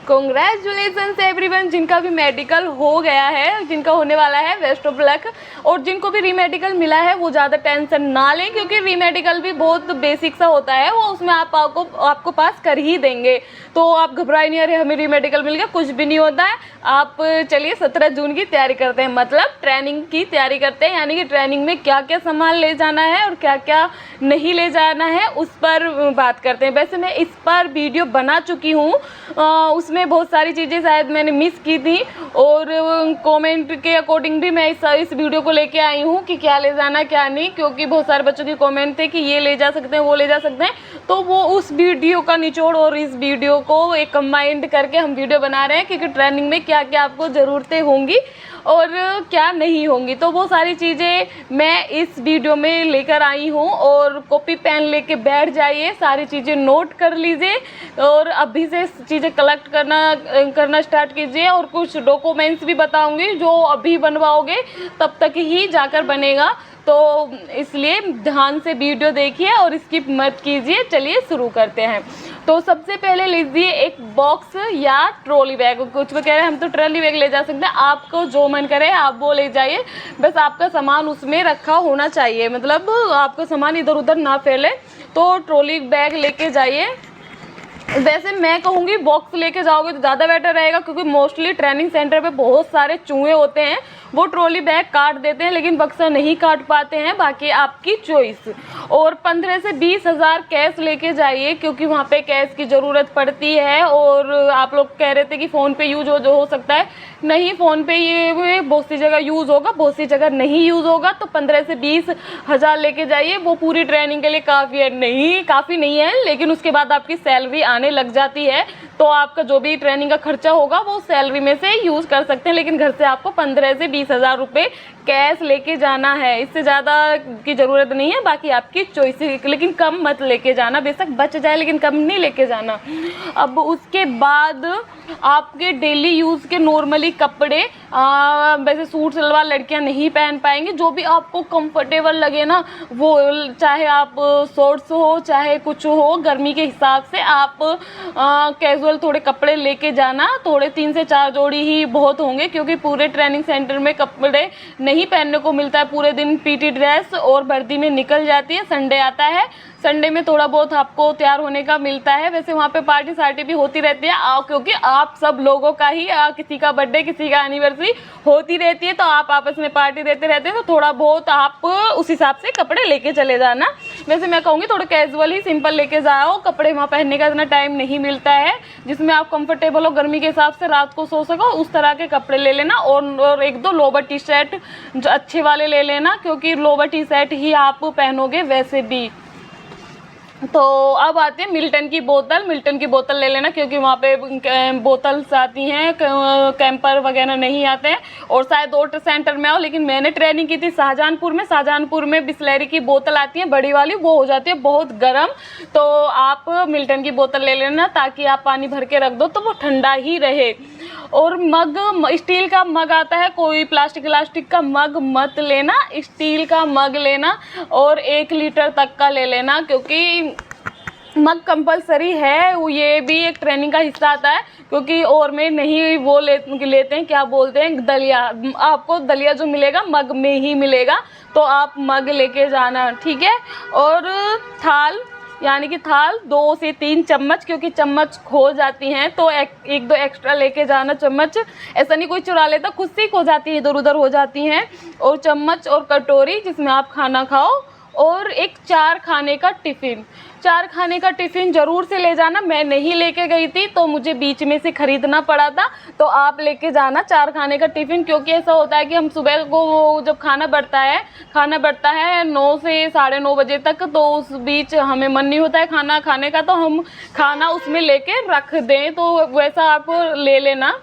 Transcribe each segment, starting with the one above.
Congratulations everyone जिनका भी medical हो गया है, जिनका होने वाला है, बेस्ट ऑफ लक। और जिनको भी रीमेडिकल मिला है वो ज़्यादा टेंशन ना लें, क्योंकि रीमेडिकल भी बहुत बेसिक सा होता है, वो उसमें आपको पास कर ही देंगे। तो आप घबराए नहीं, अरे हमें रीमेडिकल मिल गया, कुछ भी नहीं होता है। आप चलिए 17 जून की तैयारी करते हैं, मतलब ट्रेनिंग की तैयारी करते हैं, यानी कि ट्रेनिंग में क्या क्या सामान ले जाना है और क्या क्या नहीं ले जाना है उस पर बात करते हैं। वैसे मैं इस पर वीडियो बना चुकी हूँ, उसमें बहुत सारी चीज़ें शायद मैंने मिस की थी, और कमेंट के अकॉर्डिंग भी मैं इस वीडियो को लेके आई हूँ कि क्या ले जाना क्या नहीं, क्योंकि बहुत सारे बच्चों के कमेंट थे कि ये ले जा सकते हैं, वो ले जा सकते हैं। तो वो उस वीडियो का निचोड़ और इस वीडियो को एक कंबाइंड करके हम वीडियो बना रहे हैं, क्योंकि ट्रेनिंग में क्या क्या आपको ज़रूरतें होंगी और क्या नहीं होंगी, तो वो सारी चीज़ें मैं इस वीडियो में लेकर आई हूँ। और कॉपी पेन लेके बैठ जाइए, सारी चीज़ें नोट कर लीजिए और अभी से चीज़ें कलेक्ट करना स्टार्ट कीजिए। और कुछ डॉक्यूमेंट्स भी बताऊँगी जो अभी बनवाओगे तब तक ही जाकर बनेगा, तो इसलिए ध्यान से वीडियो देखिए और स्किप मत कीजिए। चलिए शुरू करते हैं। तो सबसे पहले लीजिए एक बॉक्स या ट्रॉली बैग, कुछ भी कह रहे हैं हम तो ट्रॉली बैग ले जा सकते हैं, आपको जो मन करे आप वो ले जाइए, बस आपका सामान उसमें रखा होना चाहिए, मतलब आपका सामान इधर उधर ना फैले। तो ट्रॉली बैग लेके जाइए। वैसे मैं कहूँगी बॉक्स लेके जाओगे तो ज़्यादा बेटर रहेगा, क्योंकि मोस्टली ट्रेनिंग सेंटर पे बहुत सारे चूहे होते हैं, वो ट्रॉली बैग काट देते हैं लेकिन बक्सा नहीं काट पाते हैं, बाकी आपकी चॉइस। और 15 से 20 हज़ार कैश लेके जाइए, क्योंकि वहाँ पे कैश की ज़रूरत पड़ती है। और आप लोग कह रहे थे कि फ़ोन पे यूज हो सकता है, नहीं, फ़ोन पे ये बहुत सी जगह यूज़ होगा, बहुत सी जगह नहीं यूज़ होगा। तो 15 से 20 हज़ार लेके जाइए, वो पूरी ट्रेनिंग के लिए काफ़ी नहीं है, लेकिन उसके बाद आपकी सैलरी आने लग जाती है, तो आपका जो भी ट्रेनिंग का खर्चा होगा वो सैलरी में से यूज़ कर सकते हैं। लेकिन घर से आपको 15 से 20 हज़ार रुपये कैश लेके जाना है, इससे ज़्यादा की ज़रूरत नहीं है, बाकी आपकी चॉइस। लेकिन कम मत लेके जाना, बेशक बच जाए लेकिन कम नहीं लेके जाना। अब उसके बाद आपके डेली यूज़ के नॉर्मली कपड़े, वैसे सूट सलवार लड़कियां नहीं पहन पाएंगी, जो भी आपको कंफर्टेबल लगे ना वो, चाहे आप शॉर्ट्स हो चाहे कुछ हो, गर्मी के हिसाब से आप कैजुअल थोड़े कपड़े लेके जाना। थोड़े 3 से 4 जोड़ी ही बहुत होंगे, क्योंकि पूरे ट्रेनिंग सेंटर में कपड़े नहीं पहनने को मिलता है। पूरे दिन पीटी ड्रेस और वर्दी में निकल जाती है, संडे आता है, संडे में थोड़ा बहुत आपको तैयार होने का मिलता है। वैसे वहाँ पे पार्टी सार्टी भी होती रहती है, क्योंकि आप सब लोगों का ही किसी का बर्थडे किसी का एनिवर्सरी होती रहती है, तो आप आपस में पार्टी देते रहते हैं, तो थोड़ा बहुत आप उस हिसाब से कपड़े लेके चले जाना। वैसे मैं कहूँगी थोड़ा कैजुअल ही सिंपल लेके जाओ, कपड़े वहाँ पहनने का इतना टाइम नहीं मिलता है, जिसमें आप कंफर्टेबल हो, गर्मी के हिसाब से रात को सो सको, उस तरह के कपड़े ले लेना। और 1-2 लोवर टी शर्ट जो अच्छे वाले ले लेना, क्योंकि लोवर टी शर्ट ही आप पहनोगे वैसे भी। तो अब आते हैं मिल्टन की बोतल ले लेना, क्योंकि वहाँ पे बोतल्स आती हैं, कैंपर वगैरह नहीं आते हैं। और शायद और सेंटर में आओ, लेकिन मैंने ट्रेनिंग की थी शाहजहानपुर में बिस्लरी की बोतल आती है बड़ी वाली, वो हो जाती है बहुत गर्म, तो आप मिल्टन की बोतल ले लेना, ताकि आप पानी भर के रख दो तो वो ठंडा ही रहे। और मग, स्टील का मग आता है, कोई प्लास्टिक का मग मत लेना, स्टील का मग लेना, और 1 लीटर तक का ले लेना, क्योंकि मग कंपलसरी है, ये भी एक ट्रेनिंग का हिस्सा आता है। क्योंकि और में नहीं वो लेते हैं, क्या बोलते हैं, दलिया, आपको दलिया जो मिलेगा मग में ही मिलेगा, तो आप मग लेके जाना, ठीक है। और थाल, यानी कि थाल 2 से 3 चम्मच, क्योंकि चम्मच खो जाती हैं, तो 1-2 एक्स्ट्रा लेके जाना चम्मच, ऐसा नहीं कोई चुरा लेता, खुद से ही खो जाती है, इधर उधर हो जाती हैं। और चम्मच और कटोरी जिसमें आप खाना खाओ, और एक 4 खाने का टिफ़िन ज़रूर से ले जाना। मैं नहीं लेके गई थी, तो मुझे बीच में से ख़रीदना पड़ा था, तो आप लेके जाना 4 खाने का टिफ़िन। क्योंकि ऐसा होता है कि हम सुबह को जब खाना बढ़ता है 9 से 9:30 बजे तक, तो उस बीच हमें मन नहीं होता है खाना खाने का, तो हम खाना उसमें लेके रख दें, तो वैसा आप ले लेना,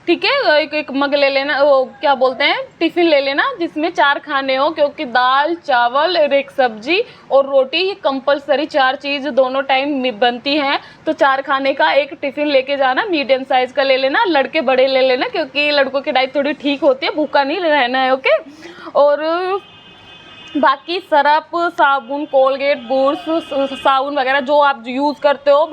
ठीक है। एक मग ले लेना, वो क्या बोलते हैं, टिफ़िन ले लेना जिसमें 4 खाने हो, क्योंकि दाल चावल और एक सब्जी और रोटी, ये कंपलसरी 4 चीज़ दोनों टाइम बनती हैं। तो 4 खाने का एक टिफ़िन लेके जाना, मीडियम साइज़ का ले लेना, लड़के बड़े ले लेना, क्योंकि लड़कों की डाइट थोड़ी ठीक होती है, भूखा नहीं रहना है, ओके। और बाकी सरफ, साबुन, कोलगेट, बुर्श, साबुन वगैरह जो आप यूज़ करते हो,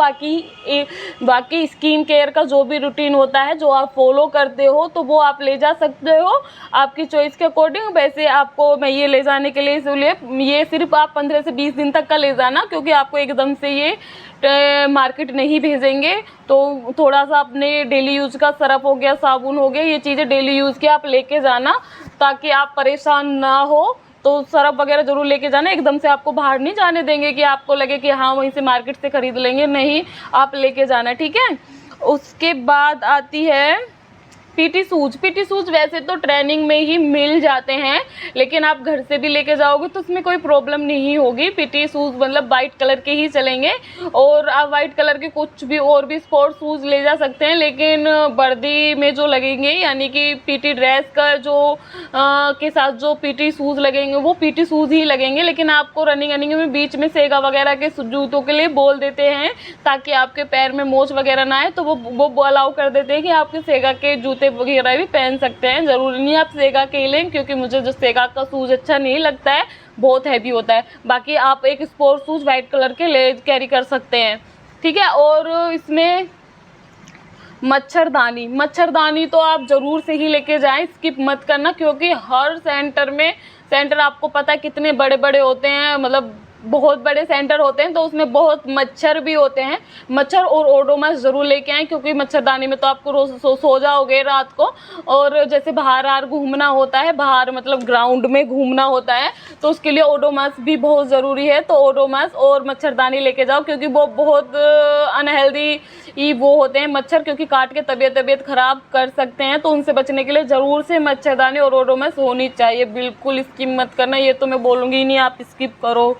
बाकी स्किन केयर का जो भी रूटीन होता है जो आप फॉलो करते हो, तो वो आप ले जा सकते हो आपकी चॉइस के अकॉर्डिंग। वैसे आपको मैं ये ले जाने के लिए, इसलिए ये सिर्फ आप 15 से 20 दिन तक का ले जाना, क्योंकि आपको एकदम से ये मार्केट नहीं भेजेंगे। तो थोड़ा सा अपने डेली यूज़ का सरफ हो गया, साबुन हो गया, ये चीज़ें डेली यूज़ की आप लेके जाना, ताकि आप परेशान ना हो। तो सरफ वगैरह ज़रूर लेके जाना, एकदम से आपको बाहर नहीं जाने देंगे कि आपको लगे कि हाँ वहीं से मार्केट से ख़रीद लेंगे, नहीं, आप लेके जाना, ठीक है। उसके बाद आती है पीटी शूज़। पीटी शूज़ वैसे तो ट्रेनिंग में ही मिल जाते हैं, लेकिन आप घर से भी लेके जाओगे तो उसमें कोई प्रॉब्लम नहीं होगी। पीटी शूज़ मतलब वाइट कलर के ही चलेंगे, और आप वाइट कलर के कुछ भी और भी स्पोर्ट्स शूज़ ले जा सकते हैं, लेकिन वर्दी में जो लगेंगे, यानी कि पीटी ड्रेस का जो के साथ जो पीटी शूज़ लगेंगे वो पीटी शूज़ ही लगेंगे। लेकिन आपको रनिंग में बीच में सेगा वगैरह के जूतों के लिए बोल देते हैं, ताकि आपके पैर में मोच वगैरह ना आए, तो वो अलाउ कर देते हैं कि आपके सेगा के जूते वगैरह भी पहन सकते हैं। ज़रूरी नहीं आप सेगा के लें, क्योंकि मुझे जो सेगा का शूज़ अच्छा नहीं लगता है, बहुत हैवी होता है। बाकी आप एक स्पोर्ट्स शूज़ वाइट कलर के ले कैरी कर सकते हैं, ठीक है। और इसमें मच्छरदानी तो आप ज़रूर से ही लेके जाएं, स्किप मत करना, क्योंकि हर सेंटर आपको पता है कितने बड़े बड़े होते हैं, मतलब बहुत बड़े सेंटर होते हैं, तो उसमें बहुत मच्छर भी होते हैं। मच्छर और ओडोमॉस ज़रूर लेके आएँ, क्योंकि मच्छरदानी में तो आपको रोज़ सो जाओगे रात को, और जैसे बाहर घूमना होता है, बाहर मतलब ग्राउंड में घूमना होता है, तो उसके लिए ओडोमॉस भी बहुत ज़रूरी है। तो ओडोमॉस और मच्छरदानी लेके जाओ, क्योंकि वो बहुत अनहेल्दी वो होते हैं मच्छर, क्योंकि काट के तबीयत ख़राब कर सकते हैं। तो उनसे बचने के लिए ज़रूर से मच्छरदानी और ओडोमॉस होनी चाहिए, बिल्कुल स्किप मत करना, ये तो मैं बोलूँगी ही नहीं आप स्किप करो।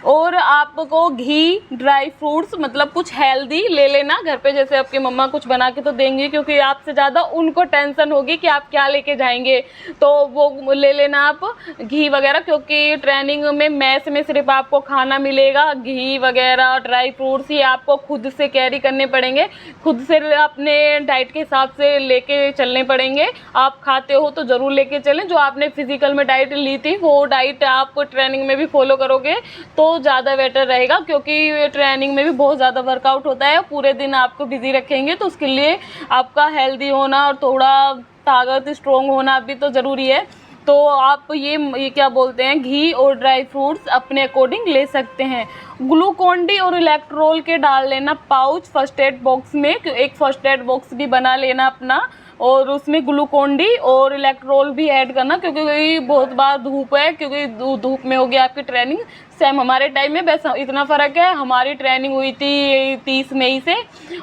और आपको घी, ड्राई फ्रूट्स, मतलब कुछ हेल्दी ले लेना घर पे, जैसे आपकी मम्मा कुछ बना के तो देंगी, क्योंकि आपसे ज़्यादा उनको टेंशन होगी कि आप क्या लेके जाएंगे, तो वो ले लेना आप घी वगैरह, क्योंकि ट्रेनिंग में मैस में सिर्फ आपको खाना मिलेगा। घी वगैरह, ड्राई फ्रूट्स ये आपको खुद से कैरी करने पड़ेंगे, खुद से अपने डाइट के हिसाब से लेके चलने पड़ेंगे। आप खाते हो तो ज़रूर लेके चलें, जो आपने फिजिकल में डाइट ली थी वो डाइट आप ट्रेनिंग में भी फॉलो करोगे तो ज़्यादा बेटर रहेगा, क्योंकि ट्रेनिंग में भी बहुत ज़्यादा वर्कआउट होता है, पूरे दिन आपको बिजी रखेंगे, तो उसके लिए आपका हेल्दी होना और थोड़ा ताकत स्ट्रॉन्ग होना भी तो ज़रूरी है। तो आप ये क्या बोलते हैं, घी और ड्राई फ्रूट्स अपने अकॉर्डिंग ले सकते हैं। ग्लूकोन-डी और इलेक्ट्रोल के डाल लेना पाउच फर्स्ट एड बॉक्स में, एक फर्स्ट एड बॉक्स भी बना लेना अपना, और उसमें ग्लूकोन-डी और इलेक्ट्रोल भी ऐड करना, क्योंकि बहुत बार धूप है, क्योंकि धूप में होगी आपकी ट्रेनिंग। सेम हमारे टाइम में बस इतना फ़र्क है, हमारी ट्रेनिंग हुई थी 30 मई से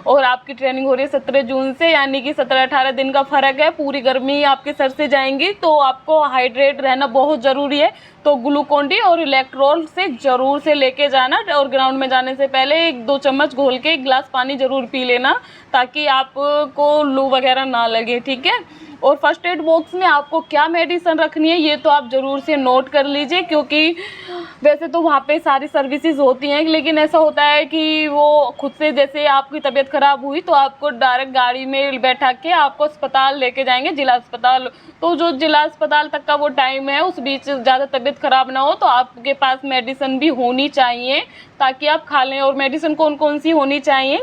और आपकी ट्रेनिंग हो रही है 17 जून से, यानी कि 17-18 दिन का फ़र्क है। पूरी गर्मी आपके सर से जाएंगी, तो आपको हाइड्रेट रहना बहुत ज़रूरी है। तो ग्लूकोन-डी और इलेक्ट्रोल से ज़रूर से लेके जाना, और ग्राउंड में जाने से पहले 1-2 चम्मच घोल के 1 गिलास पानी ज़रूर पी लेना, ताकि आपको लू वगैरह ना लगे, ठीक है। और फर्स्ट एड बॉक्स में आपको क्या मेडिसिन रखनी है ये तो आप ज़रूर से नोट कर लीजिए, क्योंकि वैसे तो वहाँ पे सारी सर्विसेज होती हैं, लेकिन ऐसा होता है कि वो खुद से, जैसे आपकी तबीयत ख़राब हुई तो आपको डायरेक्ट गाड़ी में बैठा के आपको अस्पताल लेके जाएंगे, जिला अस्पताल। तो जो जिला अस्पताल तक का वो टाइम है, उस बीच ज़्यादा तबीयत ख़राब ना हो, तो आपके पास मेडिसिन भी होनी चाहिए, ताकि आप खा लें। और मेडिसिन कौन कौन सी होनी चाहिए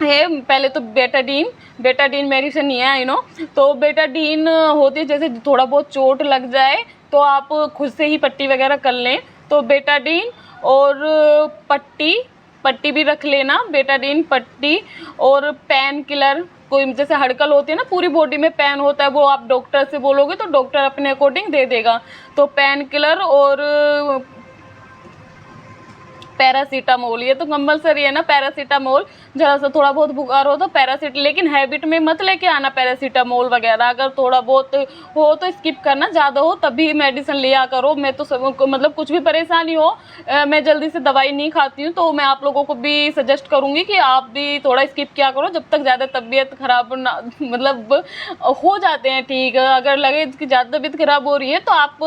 है, पहले तो बेटाडीन मेडिसिन नहीं है, आई नो। तो बेटाडीन होती है, जैसे थोड़ा बहुत चोट लग जाए तो आप खुद से ही पट्टी वगैरह कर लें, तो बेटाडीन और पट्टी भी रख लेना, बेटाडीन पट्टी। और पेन किलर, कोई जैसे हड़कल होती है ना, पूरी बॉडी में पेन होता है, वो आप डॉक्टर से बोलोगे तो डॉक्टर अपने अकॉर्डिंग दे देगा। तो पेन किलर और पैरासीटामोल, ये तो कंपलसरी है ना, पैरासीटामोल। जरा सा थोड़ा बहुत बुखार हो तो लेकिन हैबिट में मत लेके आना पैरासीटामोल वगैरह, अगर थोड़ा बहुत हो तो स्किप करना, ज़्यादा हो तभी मेडिसिन लिया करो। मैं तो मतलब कुछ भी परेशानी हो, मैं जल्दी से दवाई नहीं खाती हूँ, तो मैं आप लोगों को भी सजेस्ट करूँगी कि आप भी थोड़ा स्किप किया करो, जब तक ज़्यादा तबीयत ख़राब ना, मतलब हो जाते हैं ठीक। अगर लगे कि ज़्यादा तबीयत ख़राब हो रही है तो आप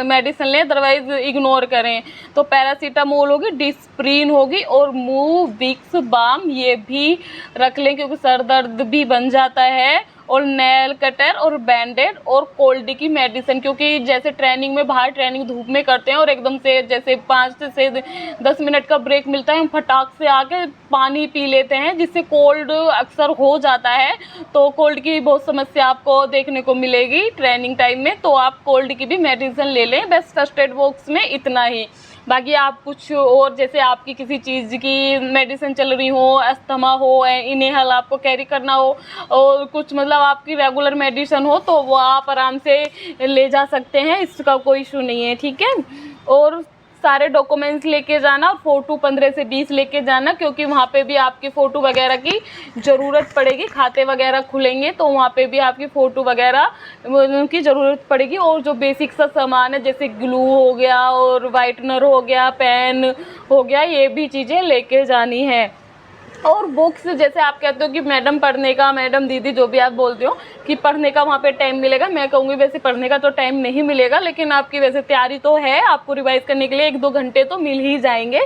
मेडिसिन लें, अदरवाइज़ इग्नोर करें। तो पैरासीटामोल होगी, डिस्प्रिन होगी, और मूव विक्स बाम ये भी रख लें, क्योंकि सर दर्द भी बन जाता है। और नेल कटर और बैंडेड और कोल्ड की मेडिसिन, क्योंकि जैसे ट्रेनिंग में बाहर ट्रेनिंग धूप में करते हैं और एकदम से जैसे 5 से 10 मिनट का ब्रेक मिलता है, हम फटाक से आके पानी पी लेते हैं जिससे कोल्ड अक्सर हो जाता है। तो कोल्ड की बहुत समस्या आपको देखने को मिलेगी ट्रेनिंग टाइम में, तो आप कोल्ड की भी मेडिसिन ले लें। बस फर्स्ट एड बॉक्स में इतना ही। बाकी आप कुछ और जैसे आपकी किसी चीज़ की मेडिसिन चल रही हो, अस्थमा हो, इनहेल आपको कैरी करना हो और कुछ मतलब आपकी रेगुलर मेडिसिन हो, तो वो आप आराम से ले जा सकते हैं, इसका कोई इशू नहीं है, ठीक है। और सारे डॉक्यूमेंट्स लेके जाना और फ़ोटो 15 से 20 लेके जाना, क्योंकि वहाँ पे भी आपकी फ़ोटो वगैरह की ज़रूरत पड़ेगी। खाते वगैरह खुलेंगे तो वहाँ पे भी आपकी फ़ोटो वगैरह की ज़रूरत पड़ेगी। और जो बेसिक सा सामान है जैसे ग्लू हो गया और वाइटनर हो गया, पेन हो गया, ये भी चीज़ें लेके जानी है। और बुक्स, जैसे आप कहते हो कि मैडम पढ़ने का, मैडम दीदी जो भी आप बोलते हो कि पढ़ने का वहाँ पे टाइम मिलेगा, मैं कहूँगी वैसे पढ़ने का तो टाइम नहीं मिलेगा, लेकिन आपकी वैसे तैयारी तो है, आपको रिवाइज़ करने के लिए 1-2 घंटे तो मिल ही जाएंगे।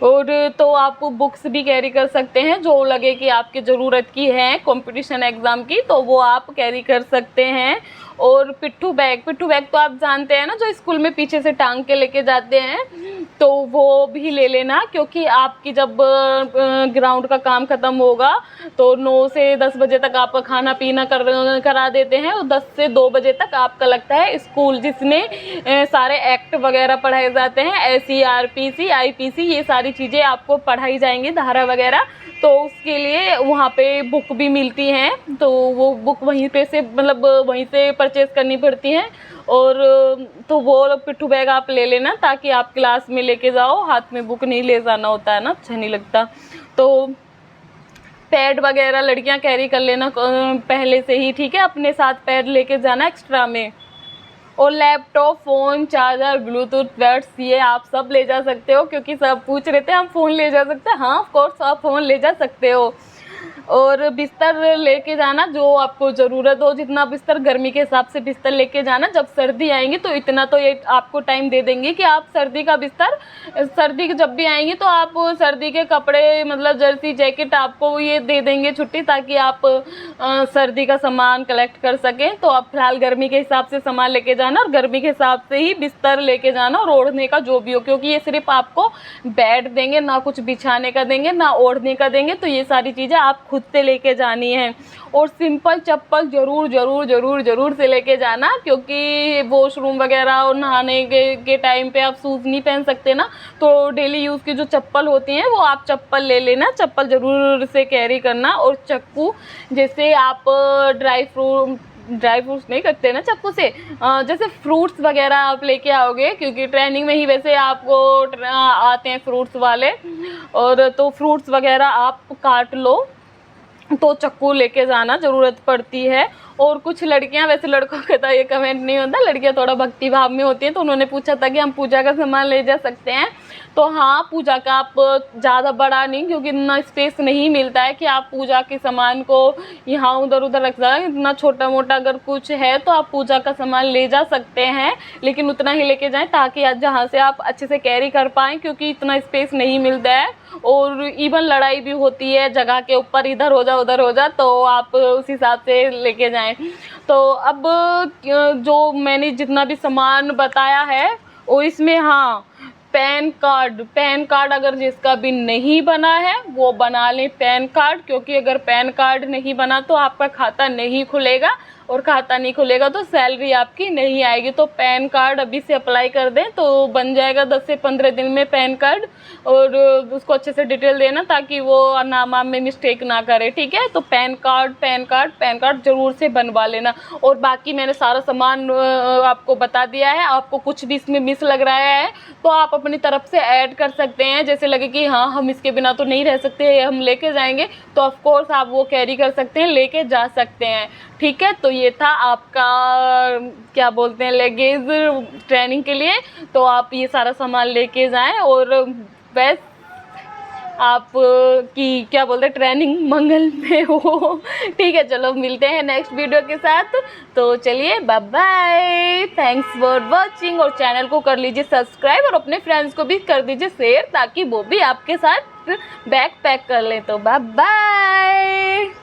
और तो आप बुक्स भी कैरी कर सकते हैं जो लगे कि आपकी ज़रूरत की है कंपटीशन एग्ज़ाम की, तो वो आप कैरी कर सकते हैं। और पिट्ठू बैग तो आप जानते हैं ना, जो स्कूल में पीछे से टांग के लेके जाते हैं, तो वो भी ले लेना, क्योंकि आपकी जब ग्राउंड का काम ख़त्म होगा तो 9 से 10 बजे तक आपका खाना पीना करा देते हैं और 10 से 2 बजे तक आपका लगता है स्कूल, जिसमें सारे एक्ट वगैरह पढ़ाए जाते हैं, SCRPC IPC, ये सारी चीज़ें आपको पढ़ाई जाएंगी, धारा वगैरह। तो उसके लिए वहाँ पे बुक भी मिलती हैं, तो वो बुक वहीं पे से मतलब वहीं से परचेज़ करनी पड़ती हैं। और तो वो पिट्ठू बैग आप ले लेना, ताकि आप क्लास में लेके जाओ, हाथ में बुक नहीं ले जाना होता है ना, अच्छा नहीं लगता। तो पैड वगैरह लड़कियां कैरी कर लेना पहले से ही, ठीक है, अपने साथ पैड लेके जाना एक्स्ट्रा में। और laptop, phone, charger, Bluetooth buds, ये आप सब ले जा सकते हो, क्योंकि सब पूछ रहे थे हम फ़ोन ले जा सकते हैं। हाँ, ऑफ कोर्स आप फ़ोन ले जा सकते हो। और बिस्तर लेके जाना जो आपको ज़रूरत हो, जितना बिस्तर, गर्मी के हिसाब से बिस्तर लेके जाना। जब सर्दी आएंगी तो इतना तो ये आपको टाइम दे देंगे कि आप सर्दी का बिस्तर, सर्दी जब भी आएंगी तो आप सर्दी के कपड़े मतलब जर्सी, जैकेट आपको ये दे देंगे छुट्टी, ताकि आप सर्दी का सामान कलेक्ट कर सकें। तो आप फिलहाल गर्मी के हिसाब से सामान लेके जाना और गर्मी के हिसाब से ही बिस्तर लेके जाना और ओढ़ने का जो भी हो, क्योंकि ये सिर्फ आपको बेड देंगे, ना कुछ बिछाने का देंगे, ना ओढ़ने का देंगे। तो ये सारी चीज़ें आप खुद से लेके जानी है। और सिंपल चप्पल ज़रूर से लेके जाना, क्योंकि वॉशरूम वगैरह और नहाने के टाइम पे आप शूज़ नहीं पहन सकते ना, तो डेली यूज़ की जो चप्पल होती हैं वो आप चप्पल ले लेना, चप्पल ज़रूर से कैरी करना। और चक्कू, जैसे आप ड्राई फ्रूट्स नहीं कटते ना चाकू से, जैसे फ्रूट्स वगैरह आप लेके आओगे, क्योंकि ट्रेनिंग में ही वैसे आपको आते हैं फ्रूट्स वाले, और तो फ्रूट्स वगैरह आप काट लो, तो चक्कू लेके जाना ज़रूरत पड़ती है। और कुछ लड़कियां, वैसे लड़कों का तो ये कमेंट नहीं होता, लड़कियां थोड़ा भक्ति भाव में होती हैं, तो उन्होंने पूछा था कि हम पूजा का सामान ले जा सकते हैं। तो हाँ, पूजा का आप ज़्यादा बड़ा नहीं, क्योंकि इतना स्पेस नहीं मिलता है कि आप पूजा के सामान को यहाँ उधर उधर रख जाए। इतना छोटा मोटा अगर कुछ है तो आप पूजा का सामान ले जा सकते हैं, लेकिन उतना ही लेके जाएं ताकि आज जहाँ से आप अच्छे से कैरी कर पाएँ, क्योंकि इतना स्पेस नहीं मिलता है। और इवन लड़ाई भी होती है जगह के ऊपर, इधर हो जा उधर हो जा, तो आप उस हिसाब से लेके जाएं। तो अब जो मैंने जितना भी सामान बताया है और इसमें, हाँ, पैन कार्ड अगर जिसका भी नहीं बना है वो बना लें पैन कार्ड, क्योंकि अगर पैन कार्ड नहीं बना तो आपका खाता नहीं खुलेगा, और खाता नहीं खुलेगा तो सैलरी आपकी नहीं आएगी। तो पैन कार्ड अभी से अप्लाई कर दें तो बन जाएगा 10 से 15 दिन में पैन कार्ड। और उसको अच्छे से डिटेल देना ताकि वो नाम में मिस्टेक ना करे, ठीक है। तो पैन कार्ड ज़रूर से बनवा लेना। और बाकी मैंने सारा सामान आपको बता दिया है। आपको कुछ भी इसमें मिस लग रहा है तो आप अपनी तरफ से ऐड कर सकते हैं, जैसे लगे कि हाँ हम इसके बिना तो नहीं रह सकते, हम लेके जाएंगे, तो ऑफ कोर्स आप वो कैरी कर सकते हैं, लेके जा सकते हैं, ठीक है। तो ये था आपका क्या बोलते हैं लगेज ट्रेनिंग के लिए। तो आप ये सारा सामान लेके जाएं और बस आप की क्या बोलते हैं ट्रेनिंग मंगल में हो, ठीक है। चलो मिलते हैं नेक्स्ट वीडियो के साथ। तो चलिए bye bye, thanks for watching. और चैनल को कर लीजिए सब्सक्राइब और अपने फ्रेंड्स को भी कर दीजिए शेयर, ताकि वो भी आपके साथ बैग पैक कर लें। तो बाय बाय।